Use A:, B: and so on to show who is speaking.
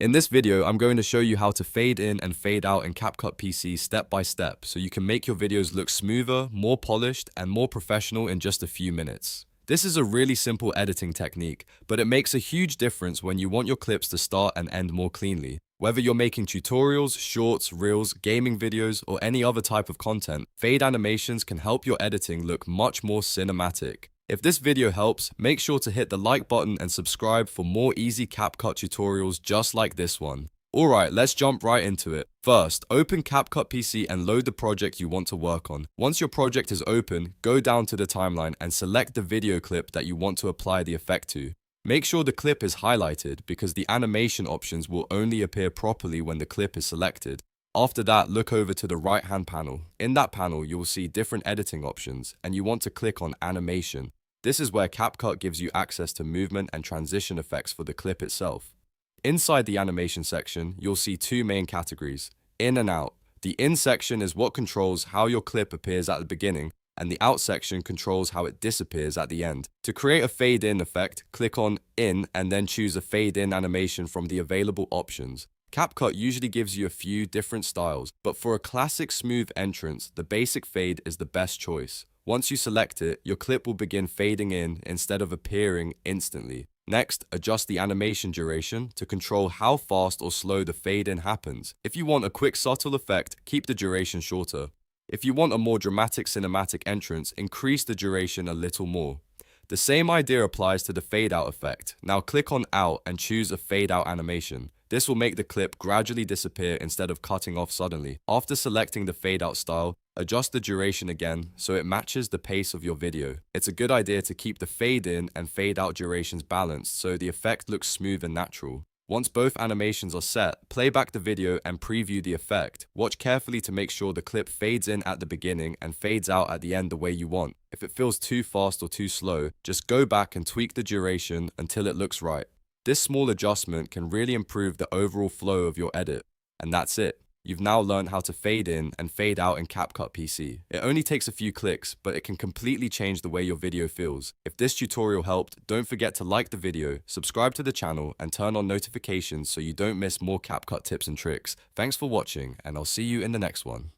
A: In this video, I'm going to show you how to fade in and fade out in CapCut PC step by step so you can make your videos look smoother, more polished, and more professional in just a few minutes. This is a really simple editing technique, but it makes a huge difference when you want your clips to start and end more cleanly. Whether you're making tutorials, shorts, reels, gaming videos, or any other type of content, fade animations can help your editing look much more cinematic. If this video helps, make sure to hit the like button and subscribe for more easy CapCut tutorials just like this one. Alright, let's jump right into it. First, open CapCut PC and load the project you want to work on. Once your project is open, go down to the timeline and select the video clip that you want to apply the effect to. Make sure the clip is highlighted because the animation options will only appear properly when the clip is selected. After that, look over to the right-hand panel. In that panel, you will see different editing options, and you want to click on Animation. This is where CapCut gives you access to movement and transition effects for the clip itself. Inside the animation section, you'll see two main categories, in and out. The in section is what controls how your clip appears at the beginning, and the out section controls how it disappears at the end. To create a fade in effect, click on in and then choose a fade in animation from the available options. CapCut usually gives you a few different styles, but for a classic smooth entrance, the basic fade is the best choice. Once you select it, your clip will begin fading in instead of appearing instantly. Next, adjust the animation duration to control how fast or slow the fade in happens. If you want a quick subtle effect, keep the duration shorter. If you want a more dramatic cinematic entrance, increase the duration a little more. The same idea applies to the fade out effect. Now click on out and choose a fade out animation. This will make the clip gradually disappear instead of cutting off suddenly. After selecting the fade out style, adjust the duration again so it matches the pace of your video. It's a good idea to keep the fade in and fade out durations balanced so the effect looks smooth and natural. Once both animations are set, play back the video and preview the effect. Watch carefully to make sure the clip fades in at the beginning and fades out at the end the way you want. If it feels too fast or too slow, just go back and tweak the duration until it looks right. This small adjustment can really improve the overall flow of your edit. And that's it. You've now learned how to fade in and fade out in CapCut PC. It only takes a few clicks, but it can completely change the way your video feels. If this tutorial helped, don't forget to like the video, subscribe to the channel, and turn on notifications so you don't miss more CapCut tips and tricks. Thanks for watching, and I'll see you in the next one.